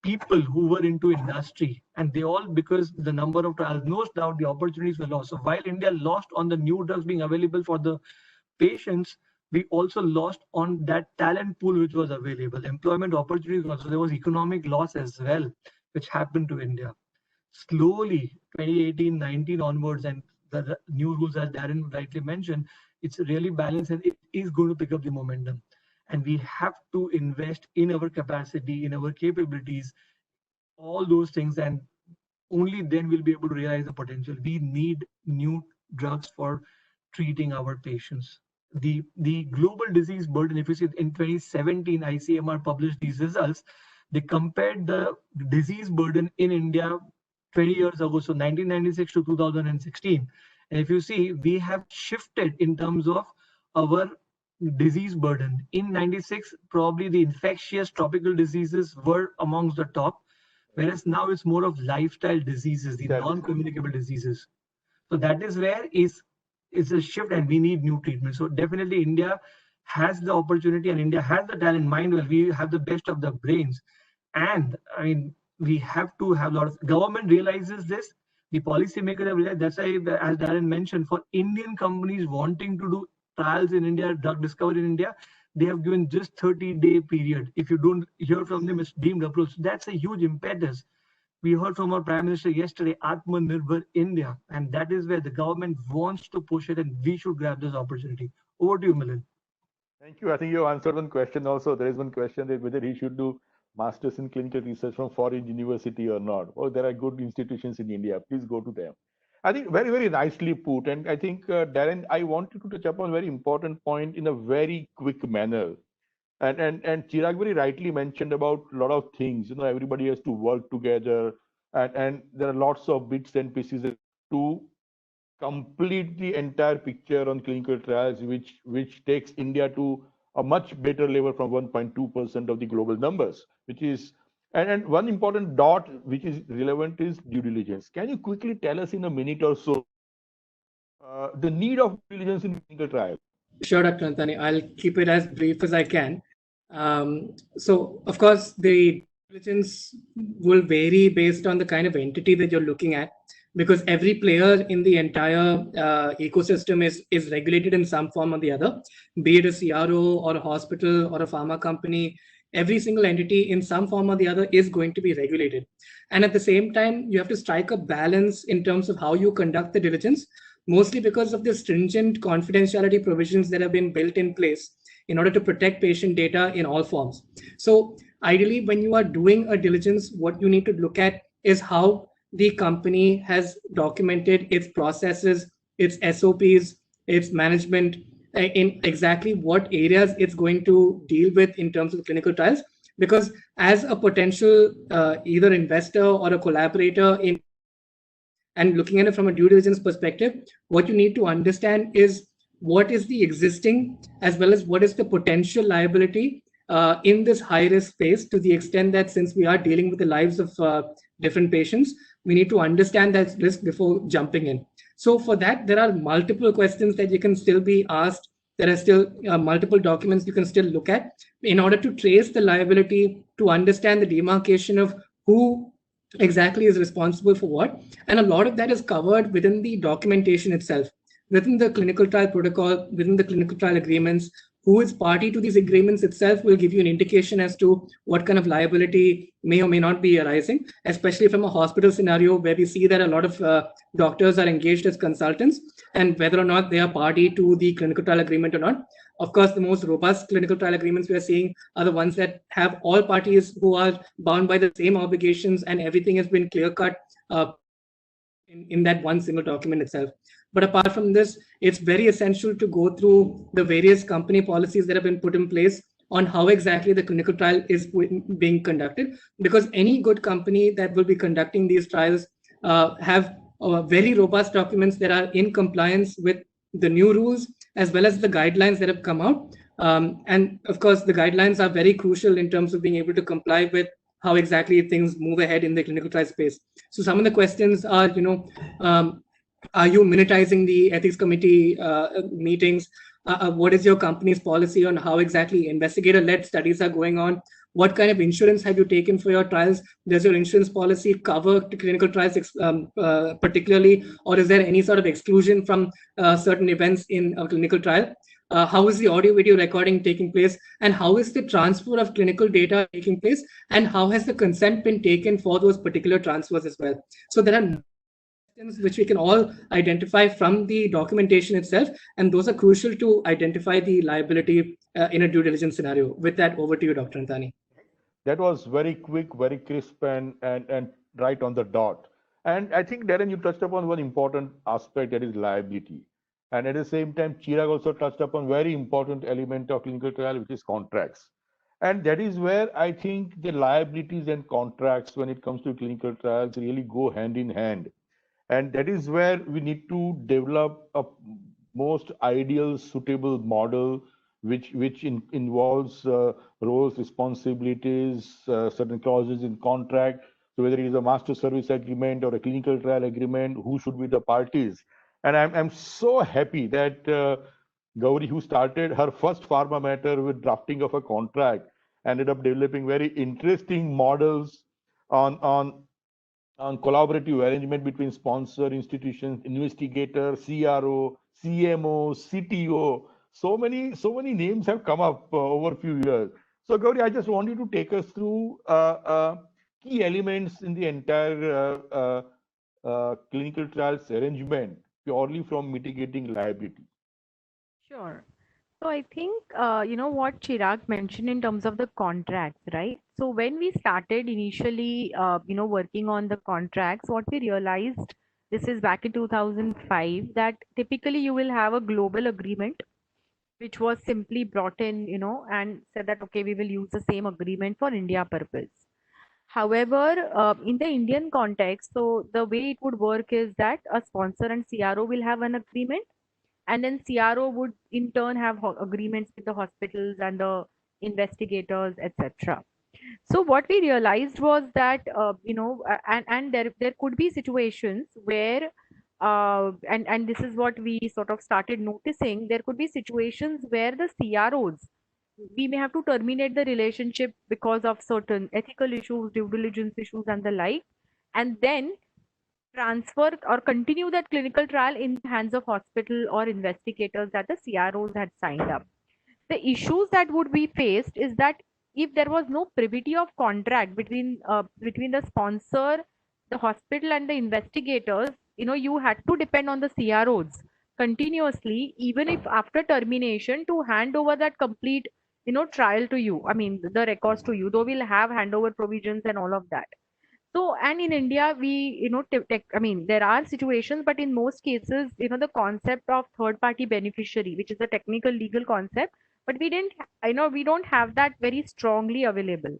Speaker 2: people who were into industry, and they all, because the number of trials, no doubt the opportunities were lost. So while India lost on the new drugs being available for the patients, we also lost on that talent pool which was available. Employment opportunities also, there was economic loss as well, which happened to India. Slowly, 2018-19 onwards, and the new rules, as Darren rightly mentioned, it's really balanced and it is going to pick up the momentum. And we have to invest in our capacity, in our capabilities, all those things. And only then we'll be able to realize the potential. We need new drugs for treating our patients. The global disease burden, if you see in 2017, ICMR published these results. They compared the disease burden in India 20 years ago, so 1996 to 2016. And if you see, we have shifted in terms of our disease burden. In 96, probably the infectious tropical diseases were amongst the top, whereas now it's more of lifestyle diseases, the non-communicable diseases. So that is where is a shift, and we need new treatment. So definitely India has the opportunity, and India has the talent. Mind well, we have the best of the brains, and I mean we have to have a lot of government realizes this. The policymakers have realized. That's why, as Darren mentioned, for Indian companies wanting to do trials in India, drug discovery in India, they have given just 30-day period. If you don't hear from them, it's deemed approved. So that's a huge impetus. We heard from our Prime Minister yesterday, Atmanirbhar India, and that is where the government wants to push it, and we should grab this opportunity. Over to you, Milind.
Speaker 1: Thank you. I think you answered one question also. There is one question that whether he should do masters in clinical research from foreign university or not. Oh, there are good institutions in India. Please go to them. I think very, very nicely put. And I think, Darren, I wanted to touch upon a very important point in a very quick manner. And Chirag very rightly mentioned about a lot of things. You know, everybody has to work together, and there are lots of bits and pieces to complete the entire picture on clinical trials, which takes India to a much better level from 1.2% of the global numbers, which is and one important dot which is relevant is due diligence. Can you quickly tell us in a minute or so the need of due diligence in clinical trials?
Speaker 4: Sure, Dr. Antani. I'll keep it as brief as I can. So, of course, the diligence will vary based on the kind of entity that you're looking at, because every player in the entire ecosystem is regulated in some form or the other, be it a CRO or a hospital or a pharma company. Every single entity in some form or the other is going to be regulated. And at the same time, you have to strike a balance in terms of how you conduct the diligence, mostly because of the stringent confidentiality provisions that have been built in place in order to protect patient data in all forms. So ideally, when you are doing a diligence, what you need to look at is how the company has documented its processes, its SOPs, its management, in exactly what areas it's going to deal with in terms of clinical trials. Because as a potential either investor or a collaborator in and looking at it from a due diligence perspective, what you need to understand is what is the existing as well as what is the potential liability in this high risk space, to the extent that since we are dealing with the lives of different patients, we need to understand that risk before jumping in. So for that, there are multiple questions that you can still be asked. There are still multiple documents you can still look at in order to trace the liability, to understand the demarcation of who exactly is responsible for what. And a lot of that is covered within the documentation itself, within the clinical trial protocol, within the clinical trial agreements. Who is party to these agreements itself will give you an indication as to what kind of liability may or may not be arising, especially from a hospital scenario where we see that a lot of doctors are engaged as consultants, and whether or not they are party to the clinical trial agreement or not. Of course, the most robust clinical trial agreements we are seeing are the ones that have all parties who are bound by the same obligations, and everything has been clear-cut in that one single document itself. But apart from this, it's very essential to go through the various company policies that have been put in place on how exactly the clinical trial is being conducted, because any good company that will be conducting these trials have very robust documents that are in compliance with the new rules as well as the guidelines that have come out. And of course, the guidelines are very crucial in terms of being able to comply with how exactly things move ahead in the clinical trial space. So some of the questions are, are you minutizing the ethics committee meetings? What is your company's policy on how exactly investigator-led studies are going on? What kind of insurance have you taken for your trials? Does your insurance policy cover clinical trials particularly, or is there any sort of exclusion from certain events in a clinical trial? How is the audio-video recording taking place? And how is the transfer of clinical data taking place? And how has the consent been taken for those particular transfers as well? So there are which we can all identify from the documentation itself, and those are crucial to identify the liability in a due diligence scenario. With that, over to you, Dr. Antani.
Speaker 1: That was very quick, very crisp, and right on the dot. And I think, Darren, you touched upon one important aspect, that is liability. And at the same time, Chirag also touched upon very important element of clinical trial, which is contracts. And that is where I think the liabilities and contracts when it comes to clinical trials really go hand in hand. And that is where we need to develop a most ideal, suitable model which involves roles, responsibilities, certain clauses in contract. So whether it is a master service agreement or a clinical trial agreement, who should be the parties? And I'm so happy that Gauri, who started her first pharma matter with drafting of a contract, ended up developing very interesting models on collaborative arrangement between sponsor, institutions, investigator, CRO, CMO, CTO. So many names have come up over a few years. So Gauri, I just want you to take us through key elements in the entire clinical trials arrangement, purely from mitigating liability.
Speaker 3: Sure. So I think, what Chirag mentioned in terms of the contracts, right? So when we started initially, working on the contracts, what we realized, this is back in 2005, that typically you will have a global agreement, which was simply brought in, and said that, okay, we will use the same agreement for India purpose. However, in the Indian context, so the way it would work is that a sponsor and CRO will have an agreement, and then CRO would in turn have agreements with the hospitals and the investigators, etc. So what we realized was that, and there could be situations where, and this is what we sort of started noticing, there could be situations where the CROs, we may have to terminate the relationship because of certain ethical issues, due diligence issues, and the like, and then transfer or continue that clinical trial in the hands of hospital or investigators that the CROs had signed up. The issues that would be faced is that if there was no privity of contract between the sponsor, the hospital, and the investigators, you had to depend on the CROs continuously, even if after termination, to hand over that complete trial to you. I mean, the records to you, though we'll have handover provisions and all of that. So, and in India, we, I mean, there are situations, but in most cases, the concept of third party beneficiary, which is a technical legal concept, but we didn't, we don't have that very strongly available.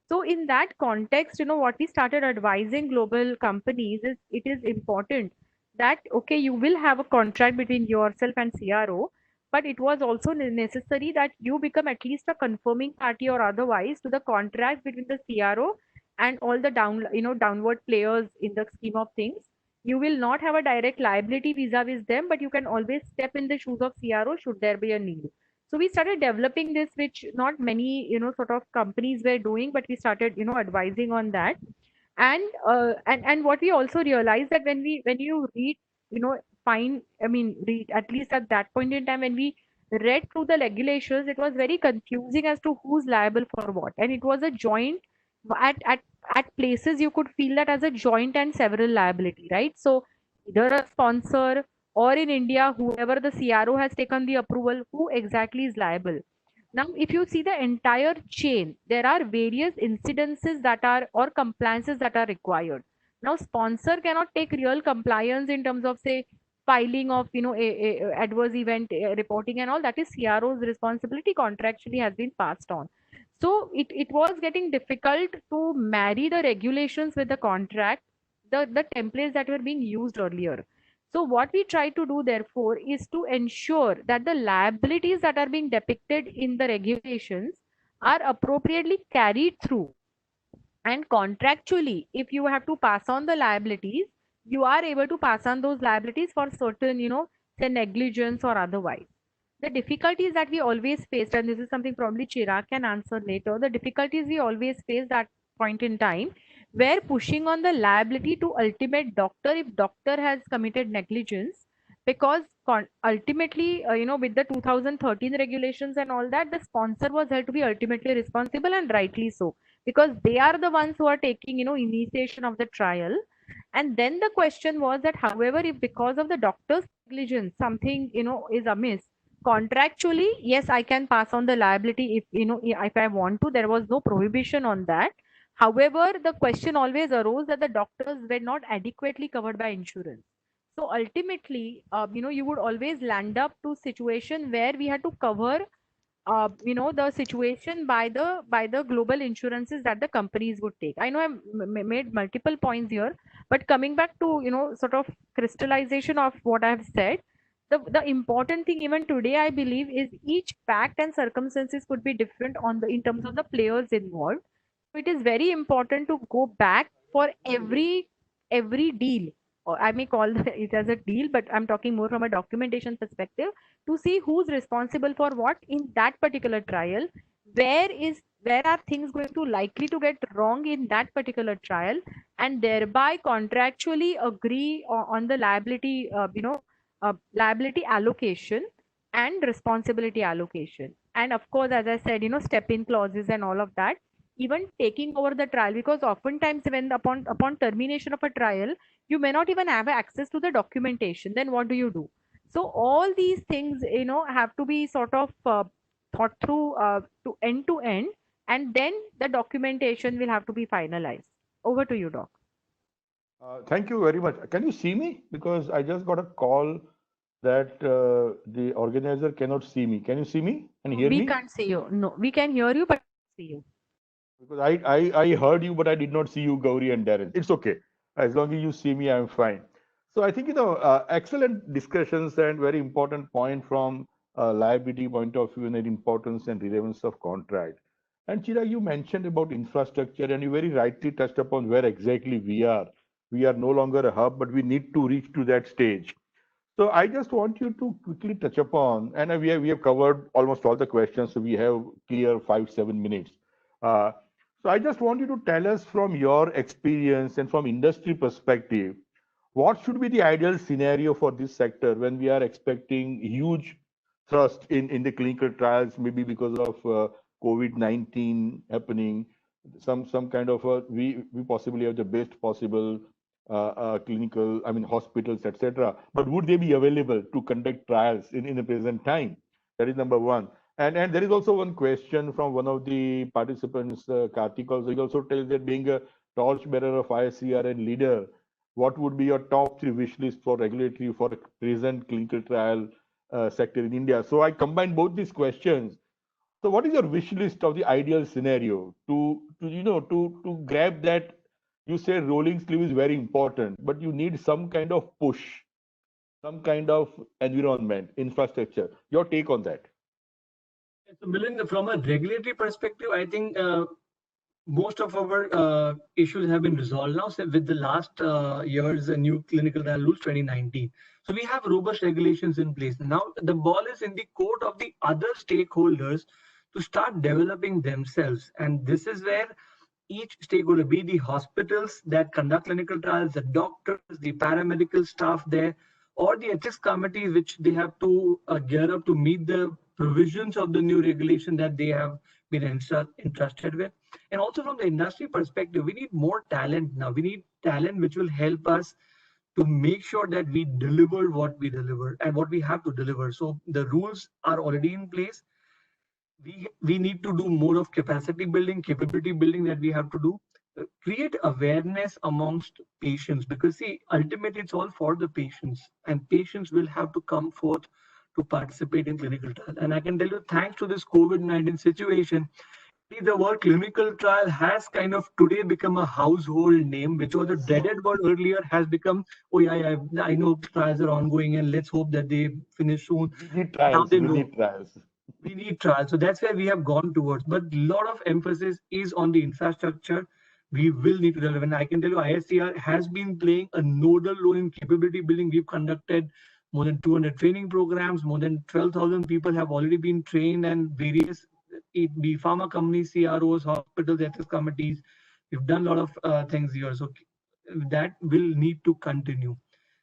Speaker 3: So, in that context, what we started advising global companies is it is important that, okay, you will have a contract between yourself and CRO, but it was also necessary that you become at least a confirming party or otherwise to the contract between the CRO and all the downward players in the scheme of things. You will not have a direct liability vis-a-vis them, but you can always step in the shoes of CRO should there be a need. So we started developing this, which not many sort of companies were doing, but we started advising on that. And what we also realized, that when you read, find, I mean, read, at least at that point in time when we read through the regulations, it was very confusing as to who's liable for what, and it was a joint at at at places you could feel that as a joint and several liability, right? So either a sponsor, or in India, whoever the CRO has taken the approval, who exactly is liable. Now, if you see the entire chain, there are various incidences that are, or compliances that are required. Now, sponsor cannot take real compliance in terms of, say, filing of, adverse event reporting and all. That is CRO's responsibility, contractually has been passed on. So it was getting difficult to marry the regulations with the contract, the templates that were being used earlier. So what we try to do, therefore, is to ensure that the liabilities that are being depicted in the regulations are appropriately carried through. And contractually, if you have to pass on the liabilities, you are able to pass on those liabilities for certain, say negligence or otherwise. The difficulties that we always faced, and this is something probably Chirag can answer later, the difficulties we always faced at point in time, were pushing on the liability to ultimate doctor if doctor has committed negligence, because ultimately, with the 2013 regulations and all that, the sponsor was held to be ultimately responsible, and rightly so, because they are the ones who are taking, initiation of the trial. And then the question was that, however, if because of the doctor's negligence something, is amiss, contractually, yes, I can pass on the liability if, if I want to. There was no prohibition on that. However, the question always arose that the doctors were not adequately covered by insurance. So ultimately, you would always land up to situation where we had to cover, the situation by the global insurances that the companies would take. I know I've made multiple points here, but coming back to, sort of crystallization of what I've said, the important thing even today, I believe, is each fact and circumstances could be different on the in terms of the players involved. So it is very important to go back for every deal, or I may call it as a deal, but I'm talking more from a documentation perspective, to see who's responsible for what in that particular trial, where are things going to likely to get wrong in that particular trial, and thereby contractually agree on the liability, liability allocation and responsibility allocation. And of course, as I said, step in clauses and all of that, even taking over the trial, because oftentimes when upon termination of a trial, you may not even have access to the documentation. Then what do you do? So all these things, have to be sort of thought through to end, and then the documentation will have to be finalized. Over to you, Doc.
Speaker 1: Thank you very much. Can you see me? Because I just got a call that the organizer cannot see me. Can you see me and hear
Speaker 3: We
Speaker 1: me?
Speaker 3: can't see you. No, we can hear you, but see you.
Speaker 1: Because I heard you, but I did not see you, Gauri and Darren. It's okay. As long as you see me, I'm fine. So I think, excellent discussions and very important point from liability point of view and the importance and relevance of contract. And Chirag, you mentioned about infrastructure and you very rightly touched upon where exactly we are. We are no longer a hub, but we need to reach to that stage. So I just want you to quickly touch upon, and we have covered almost all the questions, so we have clear 5-7 minutes. Uh, so I just want you to tell us from your experience and from industry perspective, what should be the ideal scenario for this sector when we are expecting huge thrust in the clinical trials, maybe because of COVID-19 happening, some kind of we possibly have the best possible clinical, I mean, hospitals, etc. But would they be available to conduct trials in the present time? That is number one. And there is also one question from one of the participants, Karthik also. He also tells that being a torchbearer of ISCR and leader, what would be your top 3 wish list for regulatory for present clinical trial sector in India? So I combine both these questions. So what is your wish list of the ideal scenario to grab that? You say rolling sleeve is very important, but you need some kind of push, some kind of environment, infrastructure. Your take on that?
Speaker 2: So, Milind, from a regulatory perspective, I think most of our issues have been resolved now. So with the last year's new clinical trial rules 2019. So we have robust regulations in place. Now the ball is in the court of the other stakeholders to start developing themselves. And this is where each stakeholder, be the hospitals that conduct clinical trials, the doctors, the paramedical staff there, or the ethics committees, which they have to gear up to meet the provisions of the new regulation that they have been entrusted with. And also from the industry perspective, we need more talent now. We need talent which will help us to make sure that we deliver what we deliver and what we have to deliver. So the rules are already in place. We need to do more of capacity building, capability building that we have to do. Create awareness amongst patients, because see, ultimately it's all for the patients, and patients will have to come forth to participate in clinical trial. And I can tell you, thanks to this COVID-19 situation, the word clinical trial has kind of today become a household name, which was a dreaded word earlier, has become, oh yeah, I know trials are ongoing and let's hope that they finish soon.
Speaker 1: We need trials.
Speaker 2: Now they know.
Speaker 1: We need trials.
Speaker 2: We need trials. So that's where we have gone towards. But a lot of emphasis is on the infrastructure. We will need to develop. And I can tell you, ISCR has been playing a nodal role in capability building. We've conducted more than 200 training programs. More than 12,000 people have already been trained, and various, it be pharma companies, CROs, hospitals, ethics committees. We've done a lot of things here. So that will need to continue.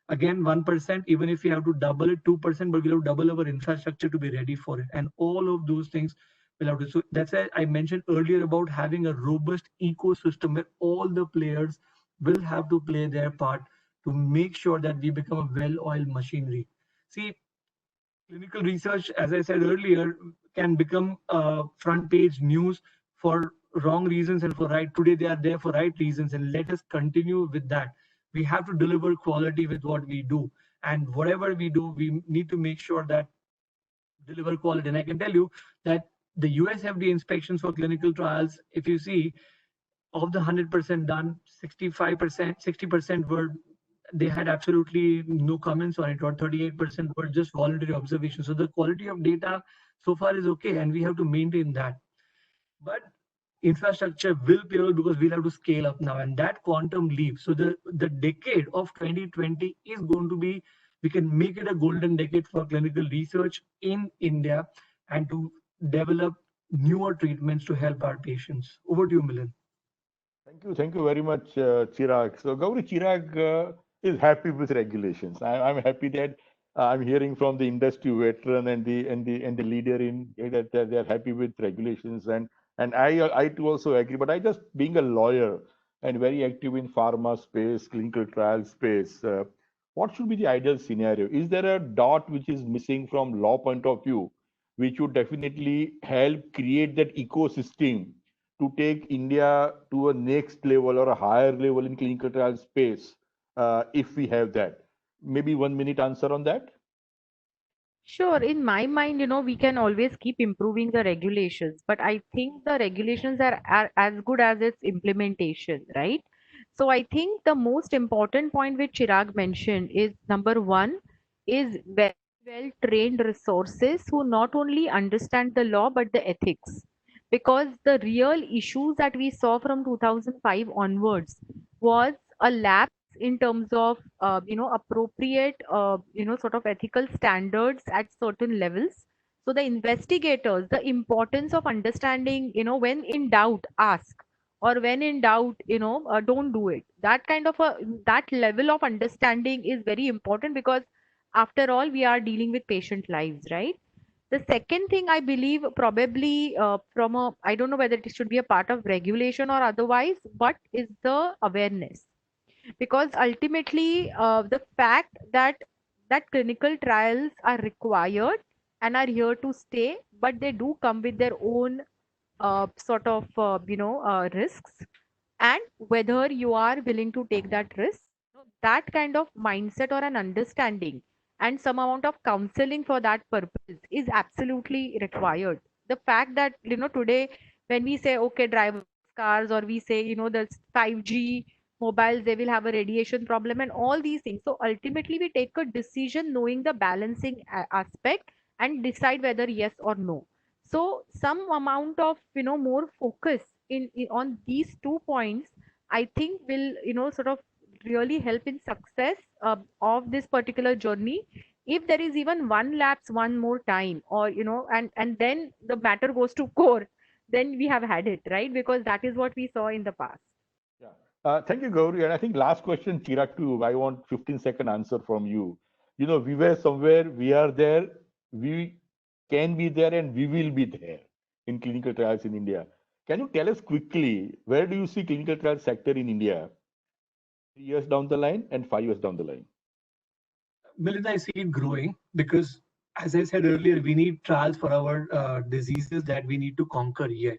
Speaker 2: Again, 1%, even if we have to double it, 2%, but we'll have to double our infrastructure to be ready for it. And all of those things will have to. So that's why I mentioned earlier about having a robust ecosystem where all the players will have to play their part to make sure that we become a well-oiled machinery. See, clinical research, as I said earlier, can become front page news for wrong reasons and for right. Today they are there for right reasons, and let us continue with that. We have to deliver quality with what we do, and whatever we do, we need to make sure that deliver quality. And I can tell you that the US FDA inspections for clinical trials, if you see, of the 100% done, 65%, 60% were, they had absolutely no comments on it, or 38% were just voluntary observations. So the quality of data so far is okay, and we have to maintain that. But infrastructure will pivot because we'll have to scale up now, and that quantum leap. So the decade of 2020 is going to be, we can make it a golden decade for clinical research in India and to develop newer treatments to help our patients. Over to you, Milind.
Speaker 1: Thank you very much, Chirag. So Gauri, Chirag is happy with regulations. I'm happy that I'm hearing from the industry veteran and the leader in that they are happy with regulations, and I too also agree. But I just, being a lawyer and very active in pharma space, clinical trial space, what should be the ideal scenario? Is there a dot which is missing from law point of view, which would definitely help create that ecosystem to take India to a next level or a higher level in clinical trial space, if we have that? Maybe 1 minute answer on that.
Speaker 3: Sure, in my mind, we can always keep improving the regulations, but I think the regulations are as good as its implementation, right? So I think the most important point which Chirag mentioned is number one is very well trained resources who not only understand the law but the ethics. Because the real issues that we saw from 2005 onwards was a lapse in terms of appropriate sort of ethical standards at certain levels. So the investigators, the importance of understanding, when in doubt ask, or when in doubt, don't do it. That kind of a, that level of understanding is very important, because after all we are dealing with patient lives, right? The second thing I believe, probably from a, I don't know whether it should be a part of regulation or otherwise, but is the awareness. Because ultimately the fact that clinical trials are required and are here to stay, but they do come with their own sort of risks, and whether you are willing to take that risk, that kind of mindset or an understanding and some amount of counseling for that purpose is absolutely required. The fact that today when we say okay, driverless cars, or we say the 5G mobiles, they will have a radiation problem and all these things, so ultimately we take a decision knowing the balancing aspect and decide whether yes or no. So some amount of more focus on these 2 points, I think will sort of really help in success of this particular journey. If there is even one lapse one more time, or and then the matter goes to court, then we have had it, right? Because that is what we saw in the past.
Speaker 1: Yeah. Thank you, Gauri. And I think last question, Chirag, too. I want 15-second answer from you. We were somewhere, we are there, we can be there, and we will be there in clinical trials in India. Can you tell us quickly, where do you see clinical trial sector in India 3 years down the line and 5 years down the line?
Speaker 2: Milind, I see it growing because, as I said earlier, we need trials for our diseases that we need to conquer yet.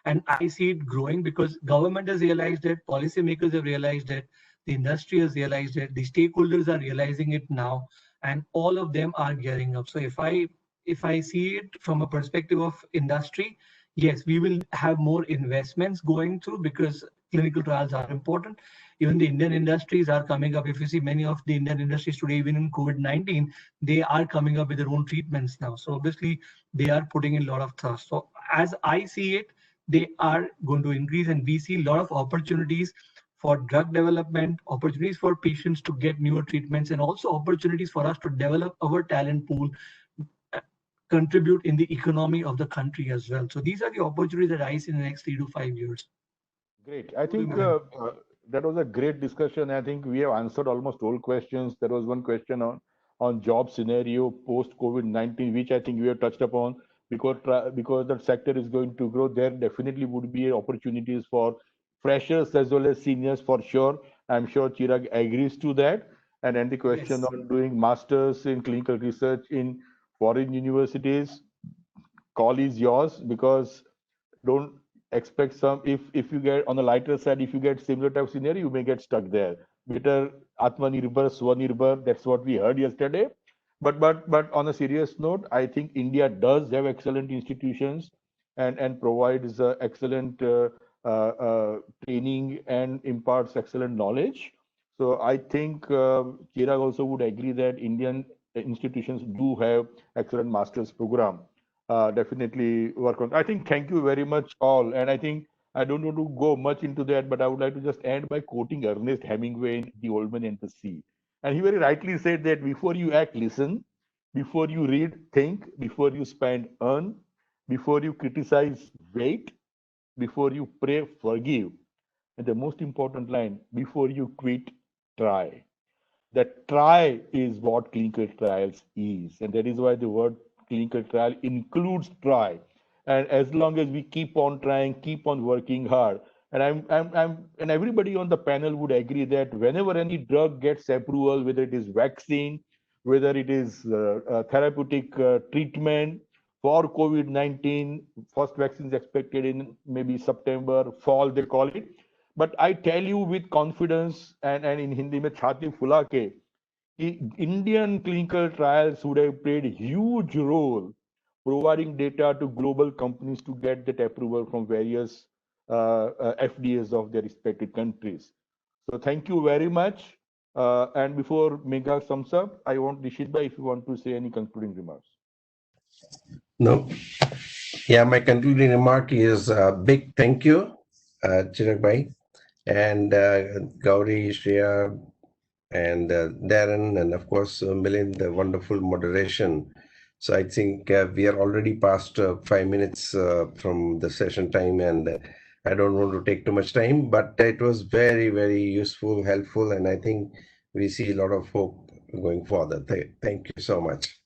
Speaker 2: And I see it growing because government has realized it, policymakers have realized it, the industry has realized it, the stakeholders are realizing it now, and all of them are gearing up. So if I see it from a perspective of industry, yes, we will have more investments going through because clinical trials are important. Even the Indian industries are coming up. If you see many of the Indian industries today, even in COVID-19, they are coming up with their own treatments now. So obviously they are putting in a lot of thrust. So as I see it, they are going to increase, and we see a lot of opportunities for drug development, opportunities for patients to get newer treatments, and also opportunities for us to develop our talent pool, contribute in the economy of the country as well. So these are the opportunities that I see in the next 3 to 5 years.
Speaker 1: Great. I think that was a great discussion. I think we have answered almost all questions. There was one question on job scenario post COVID-19, which I think we have touched upon. Because that sector is going to grow, there definitely would be opportunities for freshers as well as seniors for sure. I'm sure Chirag agrees to that. And then the question
Speaker 2: Yes.
Speaker 1: on doing masters in clinical research in foreign universities, call is yours, because don't expect some. If you get on the lighter side, if you get similar type of scenario, you may get stuck there. Better Atmanirbhar, Swanirbar. That's what we heard yesterday. But on a serious note, I think India does have excellent institutions and provides excellent training and imparts excellent knowledge. So I think Chirag also would agree that Indian institutions do have excellent master's program. Definitely work on. I think thank you very much all, and I think I don't want to go much into that, but I would like to just end by quoting Ernest Hemingway in The Old Man and the Sea. And he very rightly said that before you act, listen. Before you read, think. Before you spend, earn. Before you criticize, wait. Before you pray, forgive. And the most important line, before you quit, try. That try is what clinical trials is. And that is why the word clinical trial includes try. And as long as we keep on trying, keep on working hard, and everybody on the panel would agree that whenever any drug gets approval, whether it is vaccine, whether it is therapeutic treatment for COVID-19, first vaccine is expected in maybe September, fall, they call it. But I tell you with confidence and in Hindi mein chhati phula ke, Indian clinical trials would have played a huge role providing data to global companies to get that approval from various FDAs of their respective countries. So thank you very much. And before Megha sums up, I want Nishit Bhai, if you want to say any concluding remarks.
Speaker 6: No. Yeah, my concluding remark is a big thank you, Chirag Bhai, and Gauri, Shreya, and Darren, and of course, Milind, the wonderful moderation. So I think we are already past 5 minutes from the session time, and I don't want to take too much time, but it was very, very useful, helpful, and I think we see a lot of hope going forward. Thank you so much.